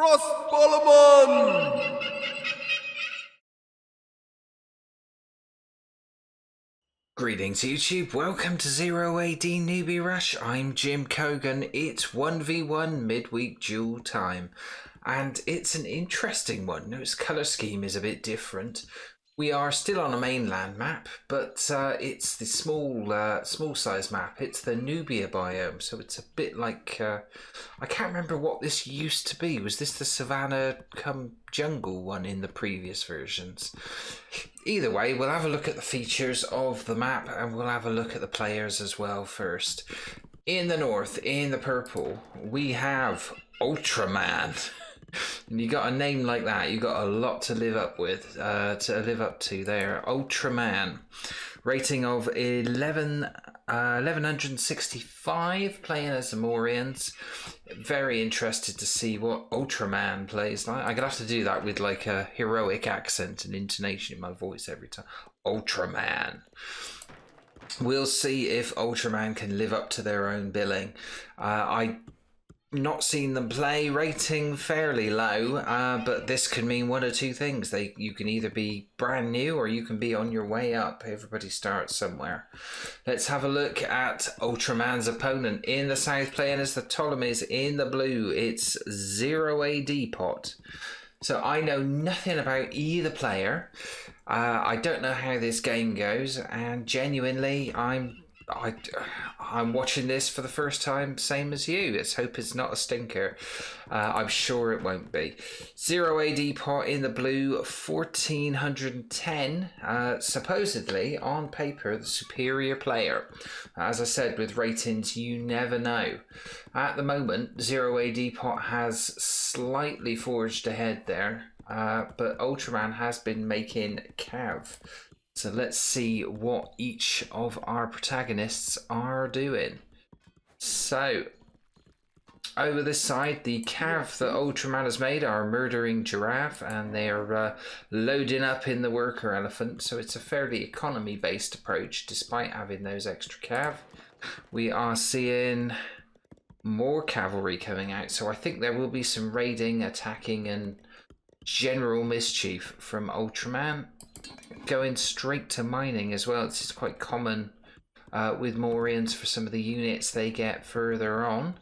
Bollerman! Greetings YouTube, welcome to 0AD Newbie Rush. I'm Jim Kogan. It's 1v1 midweek duel time. And it's an interesting one. Its colour scheme is a bit different. We are still on a mainland map, but it's the small size map. It's the Nubia biome, so it's a bit like I can't remember what this used to be. Was this the savannah come jungle one in the previous versions? Either way, we'll have a look at the features of the map and we'll have a look at the players as well first. In the north, in the purple, we have Ultraman. And you got a name like that, you got a lot to live up with, to there. Ultraman, rating of 1165, playing as the Morians. Very interested to see what Ultraman plays like. I'm gonna have to do that with like a heroic accent and intonation in my voice every time. Ultraman. We'll see if Ultraman can live up to their own billing. I not seen them play, rating fairly low, but this could mean one or two things. You can either be brand new or you can be on your way up. Everybody starts somewhere. Let's have a look at Ultraman's opponent. In the south, playing as the Ptolemies. In the blue, it's 0AD Pot. So I know nothing about either player. I don't know how this game goes, and genuinely I'm watching this for the first time, same as you. Let's hope it's not a stinker. I'm sure it won't be. 0AD Pot in the blue, 1410. Supposedly, on paper, the superior player. As I said, with ratings, you never know. At the moment, 0AD Pot has slightly forged ahead there, but Ultraman has been making cav. So let's see what each of our protagonists are doing. So, over this side, the cav that Ultraman has made are murdering giraffe, and they're loading up in the worker elephant. So it's a fairly economy-based approach, despite having those extra cav. We are seeing more cavalry coming out, so I think there will be some raiding, attacking, and general mischief from Ultraman. Going straight to mining as well. This is quite common with Morians for some of the units they get further on.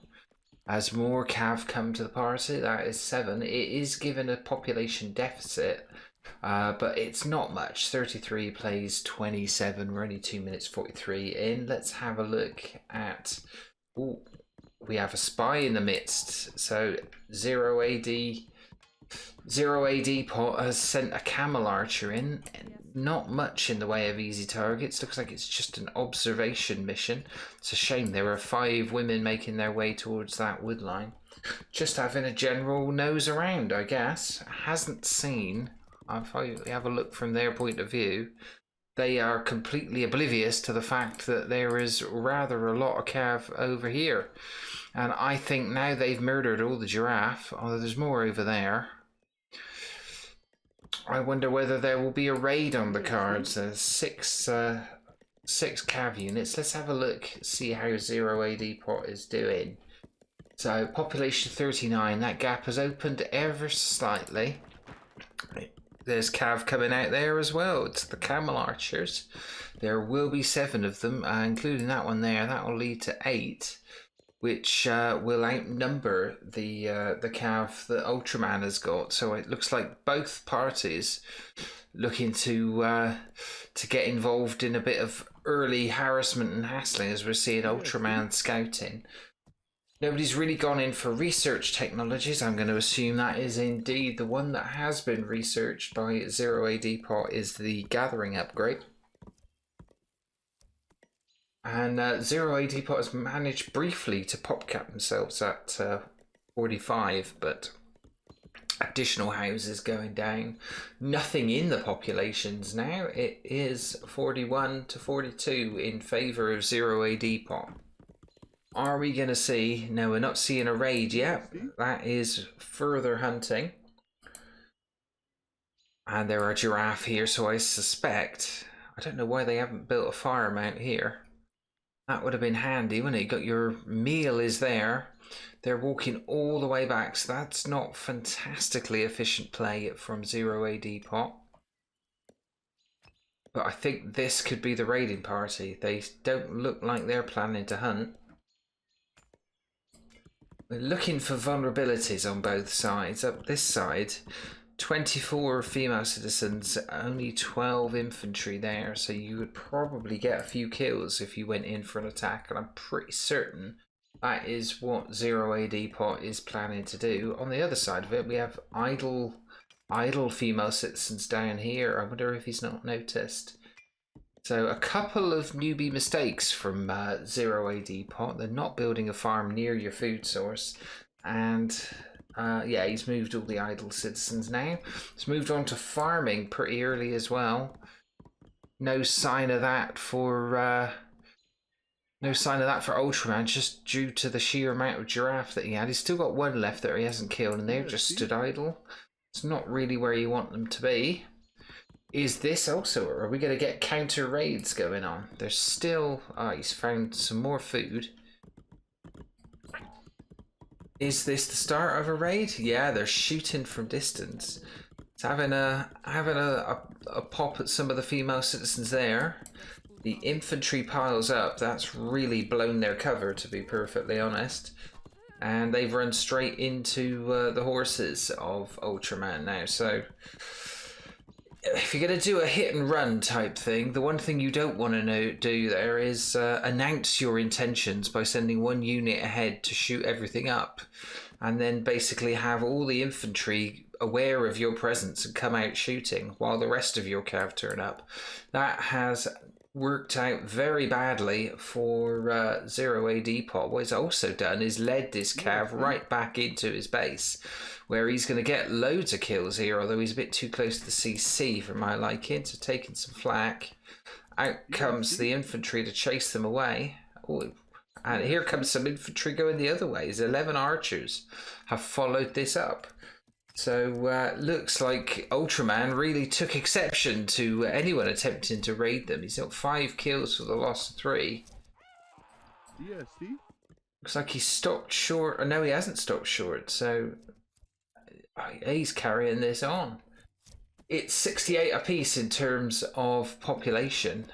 As more cav come to the party, that is 7. It is given a population deficit, but it's not much. 33 plays 27. We're only 2 minutes 43 in. Let's have a look at... Ooh, we have a spy in the midst. So 0AD Pot has sent a camel archer in. Not much in the way of easy targets. Looks like it's just an observation mission. It's a shame there were 5 women making their way towards that wood line. Just having a general nose around, I guess. Hasn't seen, if I have a look from their point of view, they are completely oblivious to the fact that there is rather a lot of cav over here. And I think now they've murdered all the giraffe, although there's more over there. I wonder whether there will be a raid on the cards. There's 6 cav units. Let's have a look, see how 0AD Pot is doing. So population 39, that gap has opened ever slightly. There's cav coming out there as well. It's the camel archers. There will be 7 of them, including that one there. That will lead to 8. Which will outnumber the cav that Ultraman has got. So it looks like both parties looking to get involved in a bit of early harassment and hassling, as we're seeing Ultraman scouting. Nobody's really gone in for research technologies. I'm going to assume that is indeed the one that has been researched by 0AD Pot is the gathering upgrade. And 0AD Pot has managed briefly to pop cap themselves at 45, but additional houses going down. Nothing in the populations now. It is 41 to 42 in favour of 0AD Pot. Are we going to see? No, we're not seeing a raid yet. That is further hunting. And there are giraffe here, so I suspect... I don't know why they haven't built a fire mount here. That would have been handy, wouldn't it? You got your meal is there. They're walking all the way back, so that's not fantastically efficient play from 0AD pot. But I think this could be the raiding party. They don't look like they're planning to hunt. We're looking for vulnerabilities on both sides. Up this side, 24 female citizens, only 12 infantry there, so you would probably get a few kills if you went in for an attack, and I'm pretty certain that is what 0AD pot is planning to do. On the other side of it, we have idle female citizens down here. I wonder if he's not noticed. So a couple of newbie mistakes from 0AD pot. They're not building a farm near your food source, and yeah, he's moved all the idle citizens now. He's moved on to farming pretty early as well. No sign of that for Ultraman, just due to the sheer amount of giraffe that he had. He's still got one left that he hasn't killed, and they've just stood idle. It's not really where you want them to be. Is this also, or are we going to get counter raids going on? There's still, he's found some more food. Is this the start of a raid? Yeah, they're shooting from distance. It's having a pop at some of the female citizens there. The infantry piles up. That's really blown their cover, to be perfectly honest. And they've run straight into the horses of Ultraman now. So if you're going to do a hit and run type thing, the one thing you don't want to do there is announce your intentions by sending one unit ahead to shoot everything up, and then basically have all the infantry aware of your presence and come out shooting while the rest of your cav turn up. That has worked out very badly for 0AD pot. What he's also done is led this cav right back into his base, where he's going to get loads of kills here, although he's a bit too close to the CC for my liking, so taking some flak. Out comes the infantry to chase them away. Ooh. And here comes some infantry going the other way. 11 archers have followed this up. So looks like Ultraman really took exception to anyone attempting to raid them. He's got 5 kills for the loss of 3. Yeah, see? Looks like he stopped short. Oh, no, he hasn't stopped short. So he's carrying this on. It's 68 apiece in terms of population.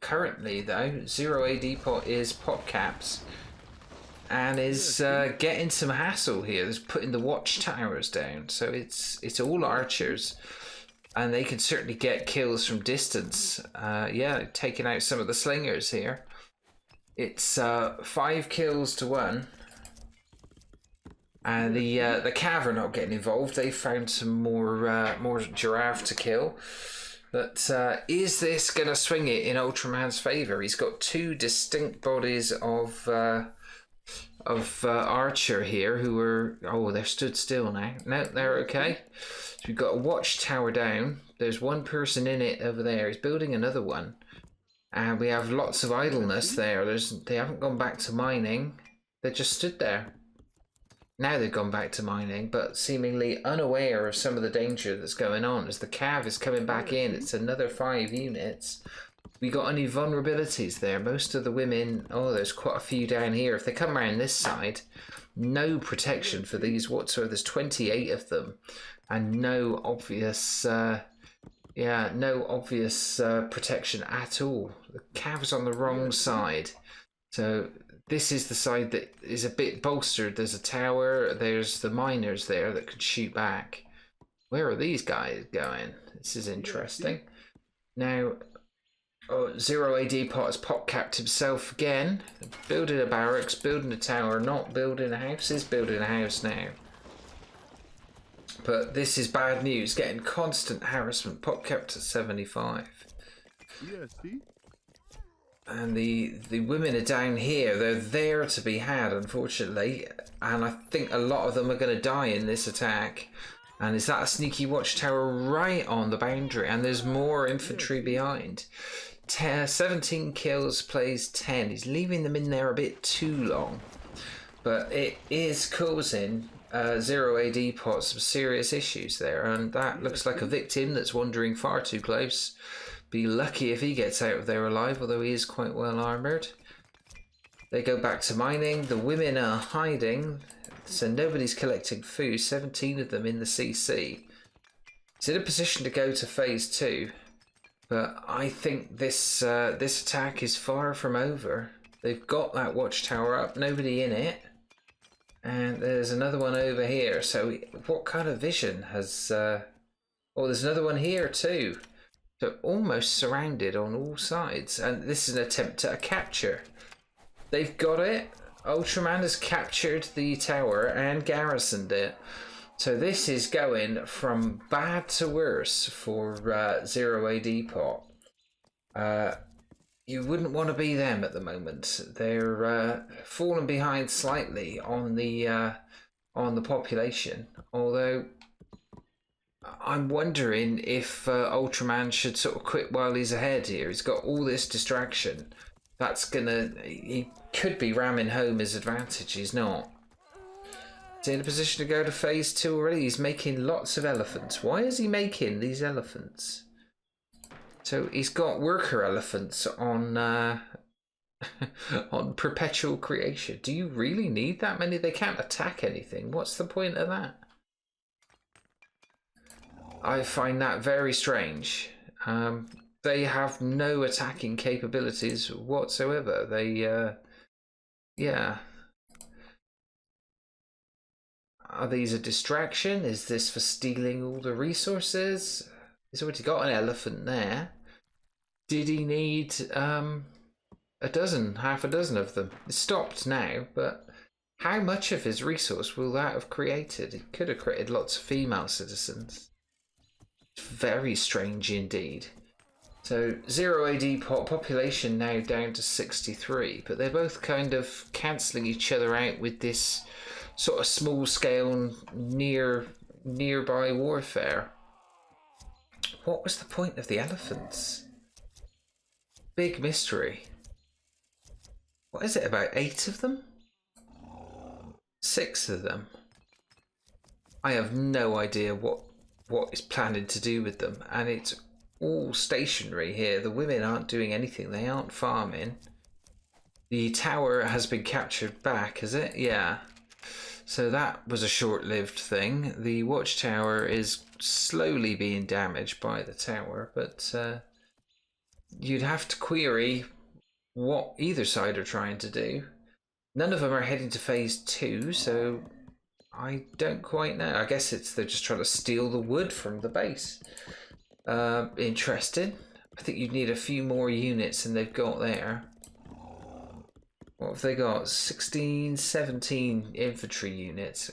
Currently, though, 0AD pot is pop caps. And is getting some hassle here. There's putting the watchtowers down, so it's all archers, and they can certainly get kills from distance. Yeah, taking out some of the slingers here. It's 5 kills to 1, and the cav are not getting involved. They found some more giraffe to kill. But is this going to swing it in Ultraman's favour? He's got 2 distinct bodies of archer here who are, they're stood still now. No, they're okay. So we've got a watchtower down. There's one person in it over there. He's building another one, and we have lots of idleness there. They haven't gone back to mining. They just stood there. Now they've gone back to mining, but seemingly unaware of some of the danger that's going on. As the cav is coming back in, it's another 5 units. We got any vulnerabilities there? Most of the women, there's quite a few down here. If they come around this side, no protection for these whatsoever. There's 28 of them, and no obvious protection at all. The cav's on the wrong side. So this is the side that is a bit bolstered. There's a tower, there's the miners there that could shoot back. Where are these guys going? This is interesting. Now, 0AD pot has pop capped himself again, building a barracks, building a tower, not building a house. Is building a house now. But this is bad news, getting constant harassment. Pop capped at 75. Yeah, see? And the women are down here. They're there to be had, unfortunately, and I think a lot of them are going to die in this attack. And is that a sneaky watchtower right on the boundary? And there's more infantry behind. 17 kills, plays 10. He's leaving them in there a bit too long. But it is causing 0AD pot some serious issues there. And that looks like a victim that's wandering far too close. Be lucky if he gets out of there alive, although he is quite well armoured. They go back to mining. The women are hiding, so nobody's collecting food. 17 of them in the CC. It's in a position to go to phase 2, but I think this this attack is far from over. They've got that watchtower up, nobody in it, and there's another one over here. So what kind of vision has... oh, there's another one here too. So almost surrounded on all sides, and this is an attempt at a capture. They've got it. Ultraman has captured the tower and garrisoned it. So this is going from bad to worse for 0AD pot. You wouldn't want to be them at the moment. They're falling behind slightly on the population. Although I'm wondering if Ultraman should sort of quit while he's ahead here. He's got all this distraction. That's gonna... He could be ramming home his advantage. He's not. He's in a position to go to phase 2 already. He's making lots of elephants. Why is he making these elephants? So he's got worker elephants on on perpetual creation. Do you really need that many? They can't attack anything. What's the point of that? I find that very strange. They have no attacking capabilities whatsoever. They, yeah. Are these a distraction? Is this for stealing all the resources? He's already got an elephant there. Did he need a dozen, half a dozen of them? It's stopped now, but how much of his resource will that have created? It could have created lots of female citizens. Very strange indeed. So 0AD population now down to 63, but they're both kind of cancelling each other out with this sort of small scale nearby warfare. What was the point of the elephants? Big mystery. What is it, about 8 of them? 6 of them. I have no idea what is planning to do with them, and it's all stationary here. The women aren't doing anything. They aren't farming. The tower has been captured back, has it? Yeah. So that was a short-lived thing. The watchtower is slowly being damaged by the tower, but you'd have to query what either side are trying to do. None of them are heading to phase 2, so I don't quite know. I guess they're just trying to steal the wood from the base. Interesting. I think you'd need a few more units than they've got there. What have they got? 16, 17 infantry units.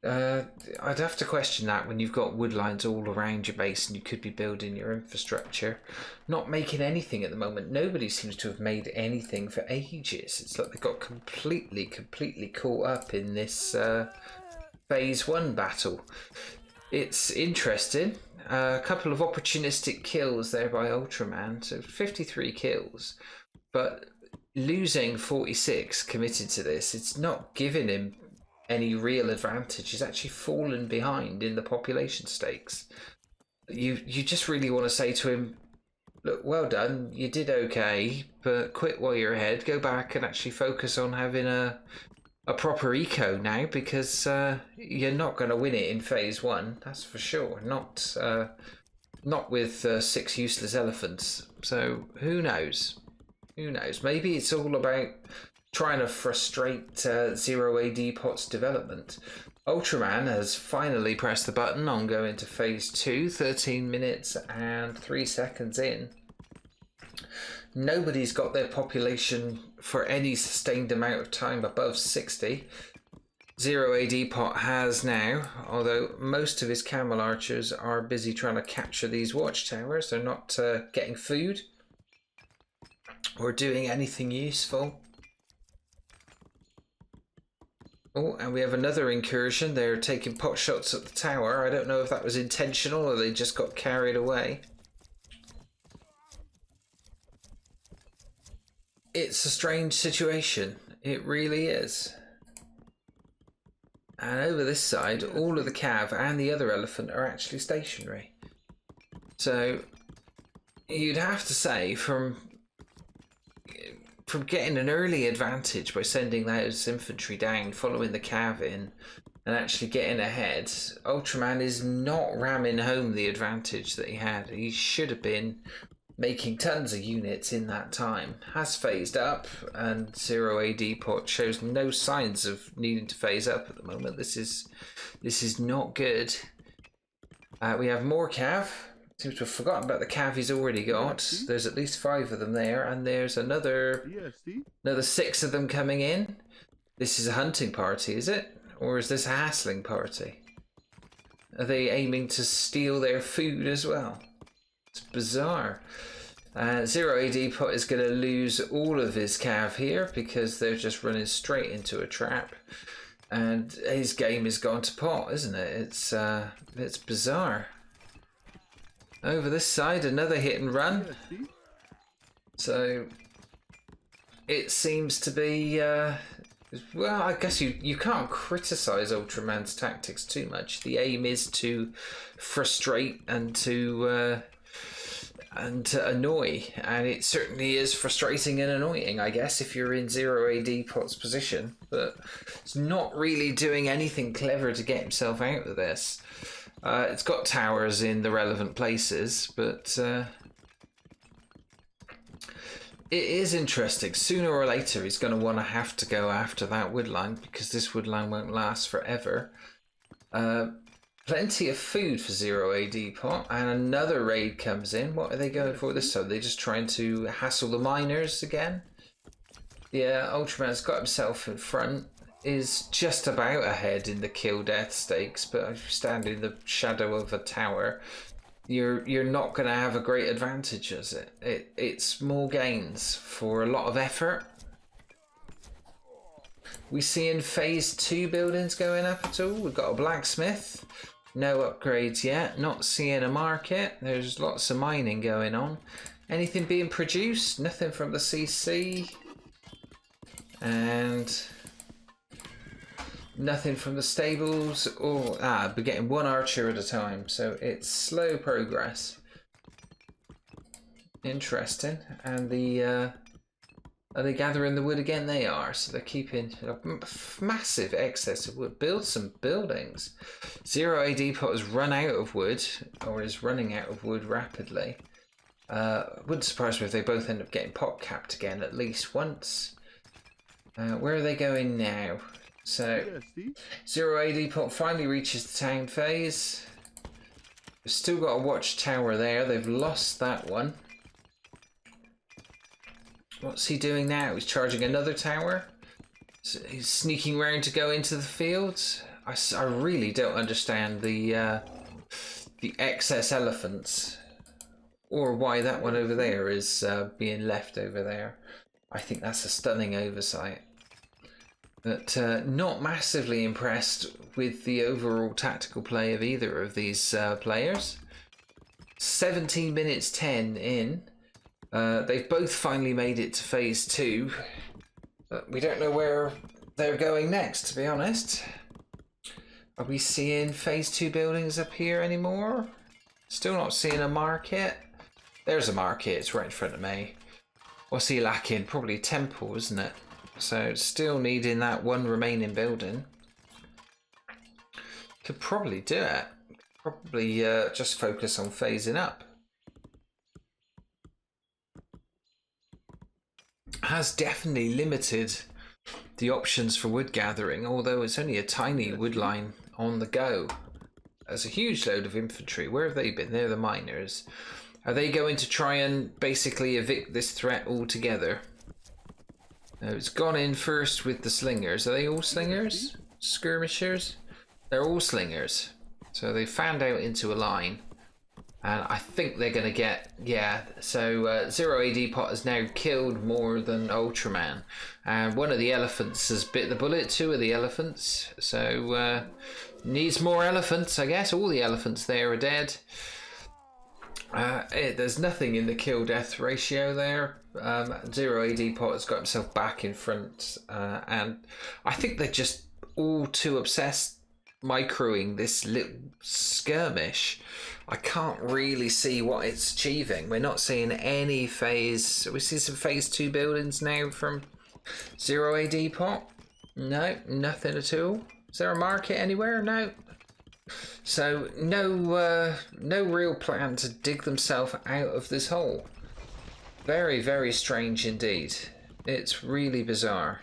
I'd have to question that when you've got wood lines all around your base and you could be building your infrastructure. Not making anything at the moment. Nobody seems to have made anything for ages. It's like they got completely caught up in this phase 1 battle. It's interesting. A couple of opportunistic kills there by Ultraman, so 53 kills. But losing 46 committed to this, it's not giving him any real advantage. He's actually fallen behind in the population stakes. You just really want to say to him, look, well done, you did okay, but quit while you're ahead. Go back and actually focus on having a proper eco now, because you're not going to win it in phase 1, that's for sure. Not with 6 useless elephants. So who knows? Who knows? Maybe it's all about trying to frustrate 0AD pot's development. Ultraman has finally pressed the button on going to phase 2, 13 minutes and 3 seconds in. Nobody's got their population for any sustained amount of time above 60. 0AD pot has now, although most of his camel archers are busy trying to capture these watchtowers. They're not getting food or doing anything useful. Oh, and we have another incursion. They're taking pot shots at the tower. I don't know if that was intentional or they just got carried away. It's a strange situation. It really is. And over this side, all of the cav and the other elephant are actually stationary. So you'd have to say from from getting an early advantage by sending those infantry down, following the cav in, and actually getting ahead, Ultraman is not ramming home the advantage that he had. He should have been making tons of units in that time. Has phased up, and 0AD pot shows no signs of needing to phase up at the moment. This is not good. We have more cav. Seems to have forgotten about the cav he's already got. There's at least 5 of them there, and there's another 6 of them coming in. This is a hunting party, is it? Or is this a hassling party? Are they aiming to steal their food as well? It's bizarre. 0AD pot is going to lose all of his cav here because they're just running straight into a trap. And his game is gone to pot, isn't it? It's bizarre. Over this side, another hit and run. So it seems to be, well, I guess you can't criticize Ultraman's tactics too much. The aim is to frustrate and to annoy, and it certainly is frustrating and annoying, I guess, if you're in 0AD pot's position. But it's not really doing anything clever to get himself out of this. It's got towers in the relevant places, but it is interesting. Sooner or later, he's going to have to go after that wood line because this wood line won't last forever. Plenty of food for 0AD pot, and another raid comes in. What are they going for this time? They're just trying to hassle the miners again. Yeah, Ultraman's got himself in front. Is just about ahead in the kill death stakes, but if you stand in the shadow of a tower, you're not going to have a great advantage, is it? It's small gains for a lot of effort. We seeing phase 2 buildings going up at all? We've got a blacksmith, no upgrades yet. Not seeing a market. There's lots of mining going on. Anything being produced? Nothing from the CC, and nothing from the stables. Or we're getting 1 archer at a time, so it's slow progress. Interesting. And the are they gathering the wood again? They are. So they're keeping a massive excess of wood. Build some buildings. 0AD pot has run out of wood, or is running out of wood rapidly. Wouldn't surprise me if they both end up getting pot capped again at least once. Where are they going now? So 0AD pot finally reaches the town phase. We've still got a watchtower there. They've lost that one. What's he doing now? He's charging another tower. So he's sneaking around to go into the fields. I really don't understand the excess elephants, or why that one over there is being left over there. I think that's a stunning oversight. But not massively impressed with the overall tactical play of either of these players. 17 minutes 10 in. They've both finally made it to phase 2. But we don't know where they're going next, to be honest. Are we seeing phase 2 buildings up here anymore? Still not seeing a market. There's a market, it's right in front of me. What's he lacking? Probably a temple, isn't it? So still needing that 1 remaining building. Could probably do it. Probably just focus on phasing up. Has definitely limited the options for wood gathering, although it's only a tiny wood line on the go. There's a huge load of infantry. Where have they been? They're the miners. Are they going to try and basically evict this threat altogether? No, it's gone in first with the slingers. Are they all slingers? Skirmishers? They're all slingers. So they fanned out into a line. And I think they're going to get, yeah, so 0AD pot has now killed more than Ultraman. And one of the elephants has bit the bullet, 2 of the elephants. So needs more elephants, I guess. All the elephants there are dead. There's nothing in the kill-death ratio there. 0AD pot has got himself back in front. And I think they're just all too obsessed microing this little skirmish. I can't really see what it's achieving. We're not seeing any phase. We see some phase 2 buildings now from 0AD pot. No, nothing at all. Is there a market anywhere? No. So no real plan to dig themselves out of this hole. Very, very strange indeed. It's really bizarre.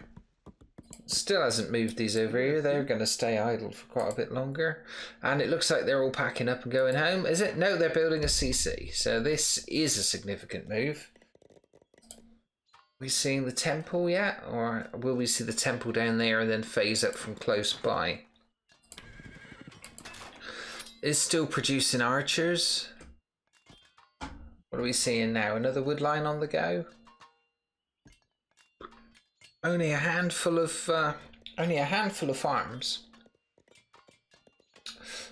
Still hasn't moved these over here. They're going to stay idle for quite a bit longer. And it looks like they're all packing up and going home. Is it? No, they're building a CC. So this is a significant move. We seeing the temple yet? Or will we see the temple down there and then phase up from close by? Is still producing archers. What are we seeing now? Another wood line on the go? Only a handful of farms.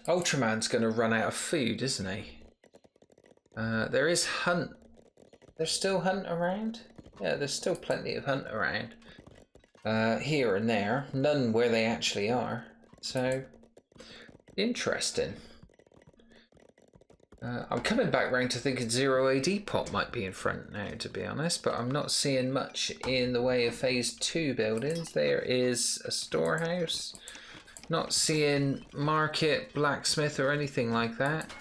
Ultraman's going to run out of food, isn't he? There is hunt. There's still hunt around. Yeah, there's still plenty of hunt around. Here and there, none where they actually are. So interesting. I'm coming back round to thinking 0AD pot might be in front now, to be honest, but I'm not seeing much in the way of phase 2 buildings. There is a storehouse. Not seeing market, blacksmith or anything like that.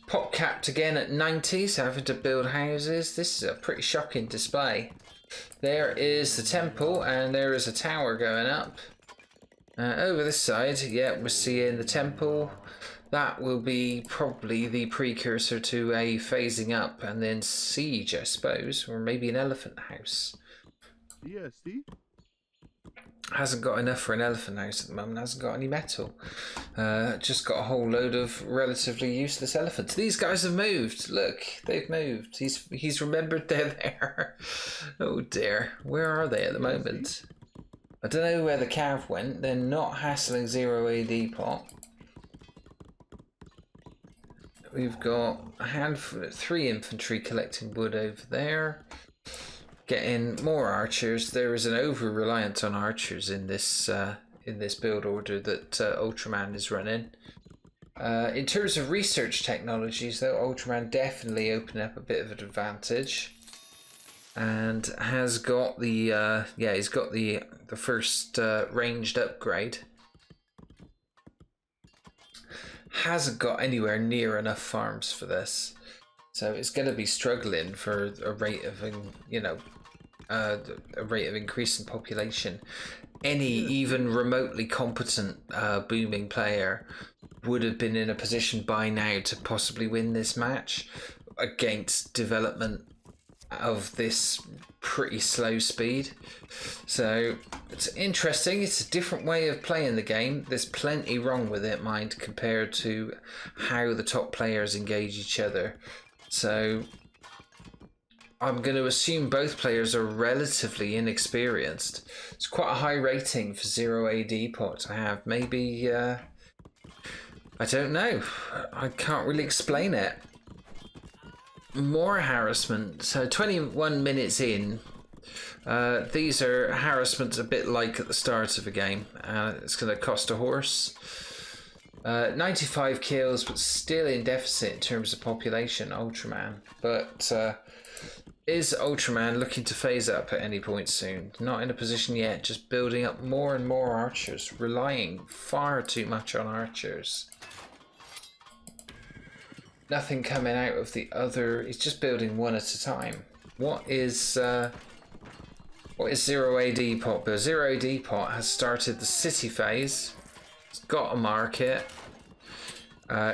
Pot capped again at 90, so having to build houses. This is a pretty shocking display. There is the temple and there is a tower going up. Over this side, yeah, we're seeing the temple. That will be probably the precursor to a phasing up and then siege, I suppose, or maybe an elephant house. Yeah, see? Hasn't got enough for an elephant house at the moment, hasn't got any metal. Just got a whole load of relatively useless elephants. These guys have moved. Look, they've moved. He's remembered they're there. Oh dear. Where are they at the moment? I don't know where the cav went. They're not hassling 0AD pot. We've got a handful, 3 infantry collecting wood over there. Getting more archers. There is an over-reliance on archers in this build order that Ultraman is running. In terms of research technologies, though, Ultraman definitely opened up a bit of an advantage, and has got the he's got the first ranged upgrade. Hasn't got anywhere near enough farms for this, so it's going to be struggling for a rate of increase in population. Any even remotely competent booming player would have been in a position by now to possibly win this match against development of this pretty slow speed. So it's interesting. It's a different way of playing the game. There's plenty wrong with it, mind, compared to how the top players engage each other. So I'm going to assume both players are relatively inexperienced. It's quite a high rating for 0AD pot to have. Maybe I don't know. I can't really explain it. More harassment. So 21 minutes in. These are harassments a bit like at the start of a game. It's going to cost a horse. 95 kills, but still in deficit in terms of population, Ultraman. But is Ultraman looking to phase up at any point soon? Not in a position yet, just building up more and more archers, relying far too much on archers. Nothing coming out of the other. He's just building one at a time. What is 0AD pot? But 0AD pot has started the city phase. It's got a market.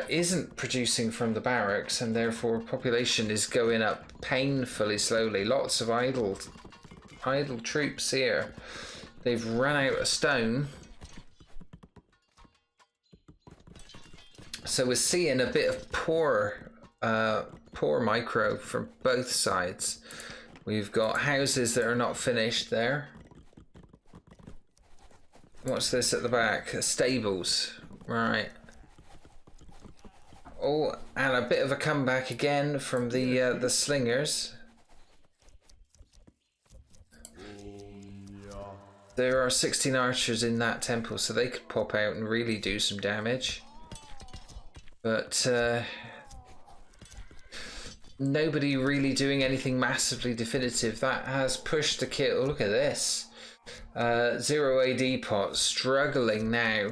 Isn't producing from the barracks, and therefore population is going up painfully slowly. Lots of idle troops here. They've run out of stone. So we're seeing a bit of poor micro from both sides. We've got houses that are not finished there. What's this at the back? Stables, right? Oh, and a bit of a comeback again from the slingers. There are 16 archers in that temple, so they could pop out and really do some damage. But nobody really doing anything massively definitive. That has pushed the kill. Look at this. 0AD pot struggling now.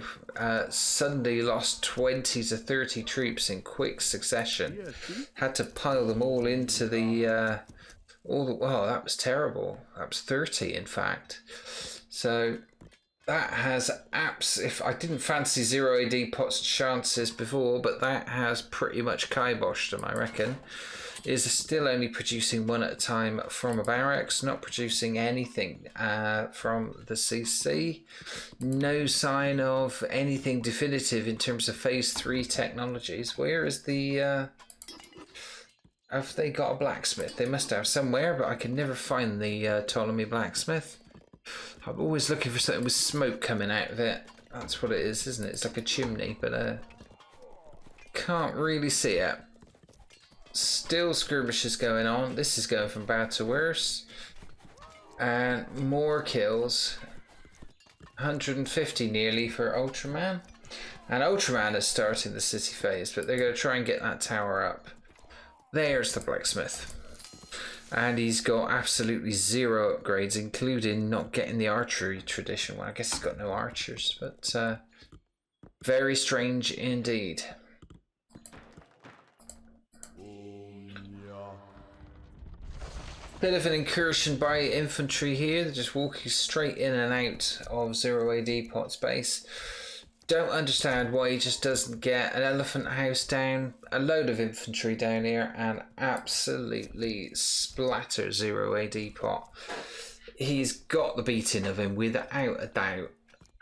Suddenly lost 20 to 30 troops in quick succession. Had to pile them all into the wow, that was terrible. That was 30 in fact. So that has if I didn't fancy 0AD pot's chances before, but that has pretty much kiboshed them, I reckon. Is still only producing one at a time from a barracks, not producing anything from the CC. No sign of anything definitive in terms of phase 3 technologies. Where is the have they got a blacksmith? They must have somewhere, but I can never find the Ptolemy blacksmith. I'm always looking for something with smoke coming out of it. That's what it is, isn't it? It's like a chimney, but can't really see it. Still skirmishes going on. This is going from bad to worse. And more kills. 150 nearly for Ultraman. And Ultraman is starting the city phase, but they're going to try and get that tower up. There's the blacksmith. And he's got absolutely 0 upgrades, including not getting the archery tradition. Well, I guess he's got no archers, but very strange indeed. Bit of an incursion by infantry here. They're just walking straight in and out of 0AD pot's base. Don't understand why he just doesn't get an elephant house down, a load of infantry down here, and absolutely splatter 0AD pot. He's got the beating of him without a doubt.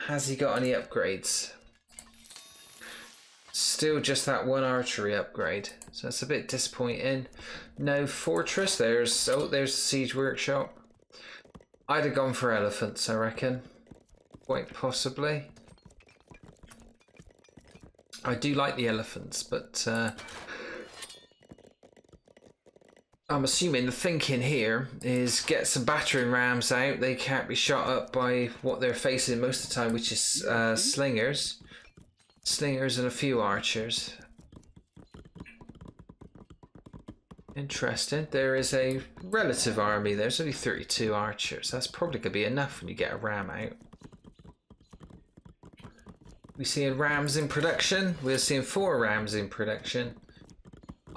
Has he got any upgrades? Still just that one archery upgrade, so that's a bit disappointing. No fortress. There's the siege workshop. I'd have gone for elephants, I reckon, quite possibly. I do like the elephants, but I'm assuming the thinking here is get some battering rams out. They can't be shot up by what they're facing most of the time, which is slingers. Slingers and a few archers. Interesting. There is a relative army. There's only 32 archers. That's probably going to be enough when you get a ram out. We're seeing rams in production. We're seeing 4 rams in production.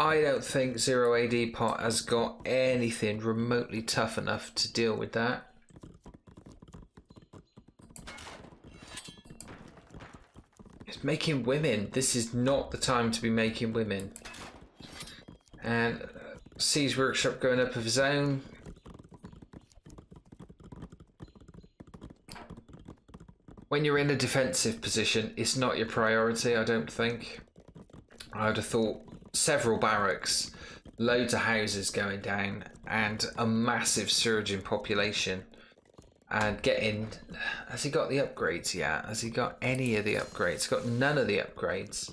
I don't think 0AD pot has got anything remotely tough enough to deal with that. It's making women. This is not the time to be making women. And Siege Workshop going up of his own. When you're in a defensive position, it's not your priority, I don't think. I would have thought several barracks, loads of houses going down, and a massive surge in population. And getting... Has he got the upgrades yet? Has he got any of the upgrades? Got none of the upgrades.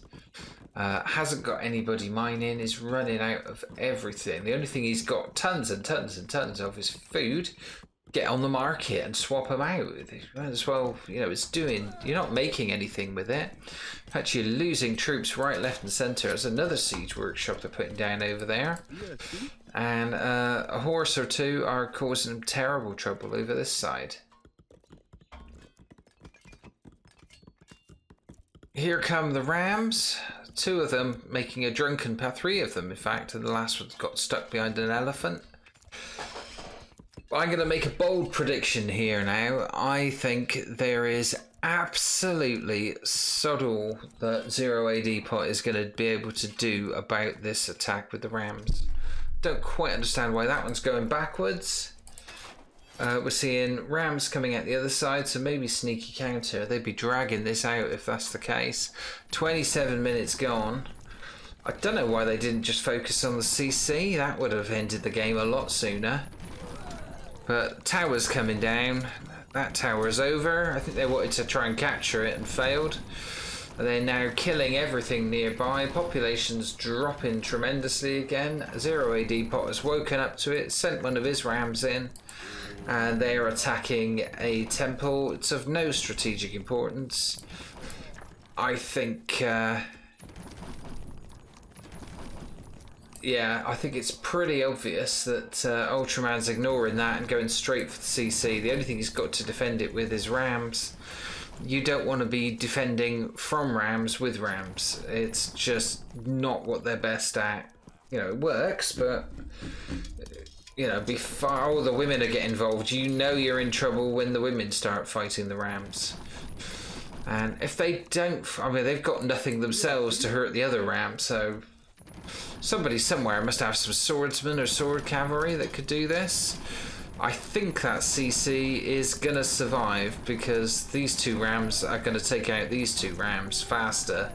Hasn't got anybody mining. Is running out of everything. The only thing he's got tons and tons and tons of is food. Get on the market and swap them out. As well, you know, it's doing... You're not making anything with it. In fact, you're losing troops right, left and centre. There's another siege workshop they're putting down over there. And a horse or two are causing them terrible trouble over this side. Here come the rams. 2 of them making a drunken path. 3 of them, in fact, and the last one got stuck behind an elephant. I'm going to make a bold prediction here now. I think there is absolutely subtle that 0AD pot is going to be able to do about this attack with the rams. Don't quite understand why that one's going backwards. We're seeing rams coming out the other side, so maybe sneaky counter. They'd be dragging this out if that's the case. 27 minutes gone. I don't know why they didn't just focus on the CC. That would have ended the game a lot sooner. But tower's coming down. That tower is over. I think they wanted to try and capture it and failed. They're now killing everything nearby. Population's dropping tremendously again. 0AD pot has woken up to it, sent one of his rams in, and they are attacking a temple. It's of no strategic importance. I think Yeah, I think it's pretty obvious that Ultraman's ignoring that and going straight for the CC. The only thing he's got to defend it with is rams. You don't want to be defending from rams with rams. It's just not what they're best at. You know, it works, but you know, before all the women are getting involved, you know you're in trouble when the women start fighting the rams. And if they don't, I mean, they've got nothing themselves to hurt the other ram, so somebody somewhere must have some swordsmen or sword cavalry that could do this. I think that CC is gonna survive because these two rams are gonna take out these two rams faster.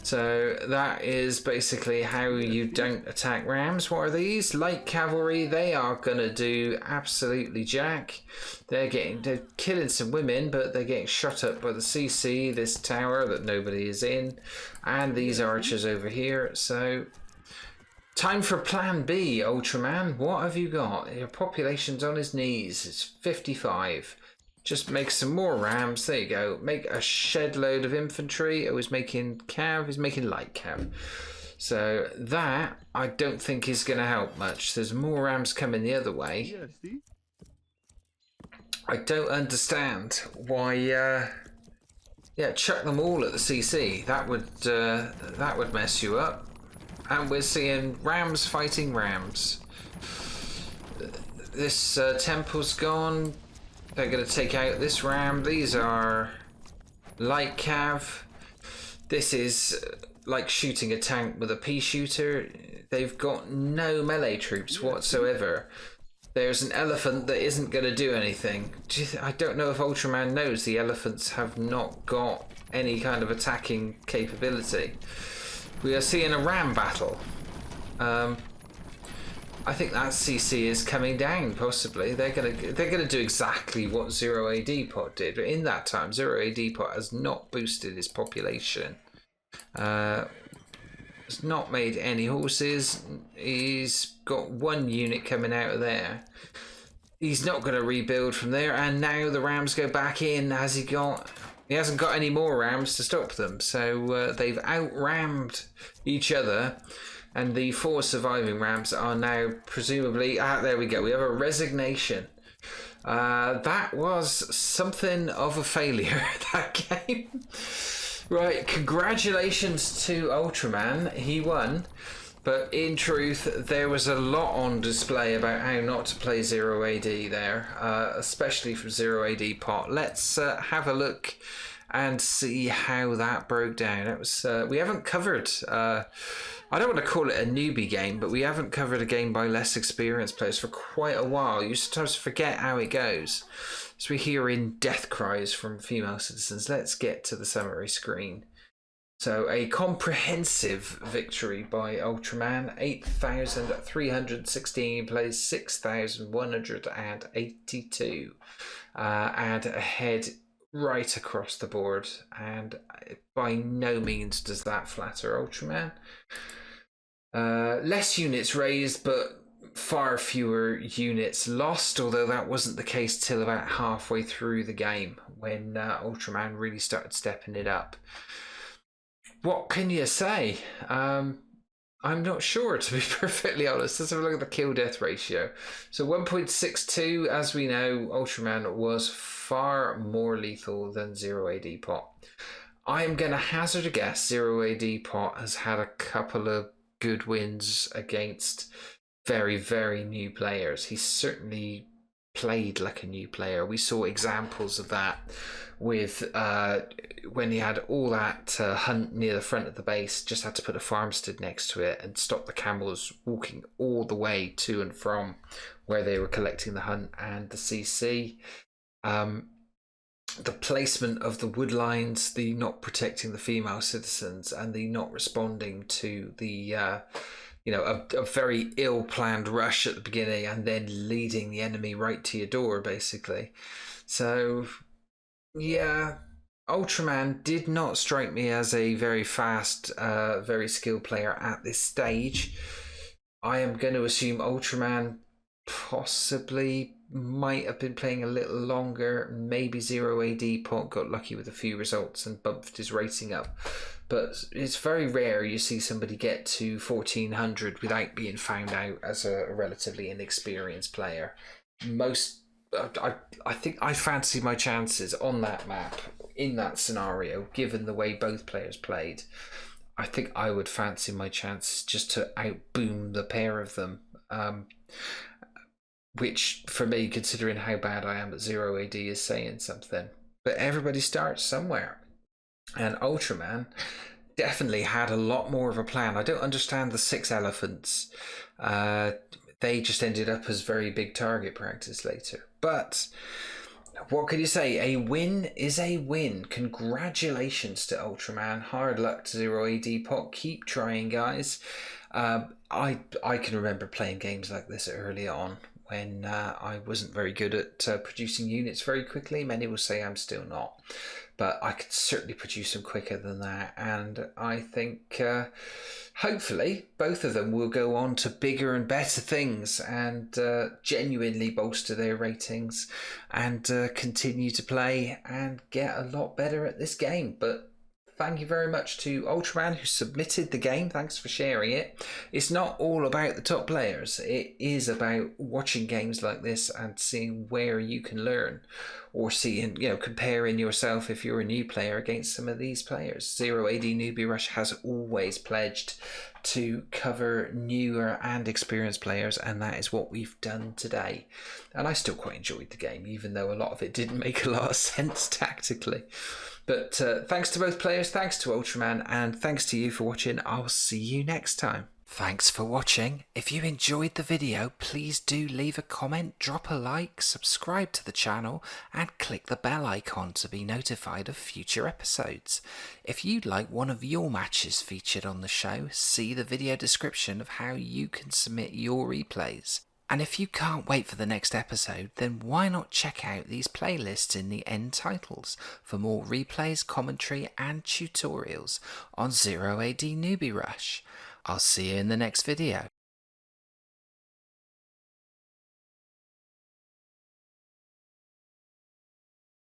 So that is basically how you don't attack rams. What are these? Light cavalry. They are gonna do absolutely jack. They're killing some women, but they're getting shot up by the CC, this tower that nobody is in, and these archers over here. So time for plan B, Ultraman. What have you got? Your population's on his knees. It's 55. Just make some more rams. There you go. Make a shed load of infantry. Oh, he's making cav. He's making light cav. So that, I don't think is going to help much. There's more rams coming the other way. Yeah, see? I don't understand why... yeah, chuck them all at the CC. That would mess you up. And we're seeing rams fighting rams. This temple's gone. They're going to take out this ram. These are light cav. This is like shooting a tank with a pea shooter. They've got no melee troops whatsoever. There's an elephant that isn't going to do anything. I don't know if Ultraman knows the elephants have not got any kind of attacking capability. We are seeing a ram battle. I think that CC is coming down, possibly. They're gonna do exactly what 0AD Pot did, but in that time, 0AD Pot has not boosted his population. Has not made any horses. He's got one unit coming out of there. He's not going to rebuild from there, and now the rams go back in. Has he got? He hasn't got any more rams to stop them, so they've out-rammed each other. And the 4 surviving rams are now presumably... there we go. We have a resignation. That was something of a failure, that game. Right, congratulations to Ultraman. He won. But in truth, there was a lot on display about how not to play 0AD there, especially from 0AD Pot. Let's have a look and see how that broke down. It was we haven't covered... I don't want to call it a newbie game, but we haven't covered a game by less experienced players for quite a while. You sometimes forget how it goes. So we hear in death cries from female citizens. Let's get to the summary screen. So a comprehensive victory by Ultraman. 8,316 plays 6,182. And ahead right across the board. And by no means does that flatter Ultraman. Less units raised, but far fewer units lost, although that wasn't the case till about halfway through the game when Ultraman really started stepping it up. What can you say? I'm not sure, to be perfectly honest. Let's have a look at the kill-death ratio. So 1.62, as we know, Ultraman was far more lethal than 0AD Pot. I'm going to hazard a guess 0AD Pot has had a couple of good wins against very, very new players. He certainly played like a new player. We saw examples of that with when he had all that hunt near the front of the base, just had to put a farmstead next to it and stop the camels walking all the way to and from where they were collecting the hunt and the CC. The placement of the wood lines, the not protecting the female citizens, and the not responding to the a very ill-planned rush at the beginning and then leading the enemy right to your door, basically. So yeah, Ultraman did not strike me as a very fast, very skilled player at this stage. I am going to assume Ultraman possibly might have been playing a little longer. Maybe 0AD Pot got lucky with a few results and bumped his rating up. but it's very rare you see somebody get to 1400 without being found out as a relatively inexperienced player. I think I fancy my chances on that map in that scenario, given the way both players played. I think I would fancy my chances just to outboom the pair of them. Which, for me, considering how bad I am at 0AD, is saying something. But everybody starts somewhere. And Ultraman definitely had a lot more of a plan. I don't understand the 6 elephants. They just ended up as very big target practice later. But what can you say? A win is a win. Congratulations to Ultraman. Hard luck to 0AD Pot. Keep trying, guys. I can remember playing games like this early on when I wasn't very good at producing units very quickly. Many will say I'm still not, but I could certainly produce them quicker than that. And I think hopefully both of them will go on to bigger and better things and genuinely bolster their ratings and continue to play and get a lot better at this game. But thank you very much to Ultraman who submitted the game. Thanks for sharing it. It's not all about the top players. It is about watching games like this and seeing where you can learn, or seeing, comparing yourself if you're a new player against some of these players. 0AD Newbie Rush has always pledged to cover newer and experienced players, and that is what we've done today. And I still quite enjoyed the game, even though a lot of it didn't make a lot of sense tactically. But thanks to both players, thanks to Ultraman, and thanks to you for watching. I'll see you next time. Thanks for watching. If you enjoyed the video, please do leave a comment, drop a like, subscribe to the channel, and click the bell icon to be notified of future episodes. If you'd like one of your matches featured on the show, see the video description of how you can submit your replays. And if you can't wait for the next episode, then why not check out these playlists in the end titles for more replays, commentary and tutorials on 0AD Newbie Rush. I'll see you in the next video.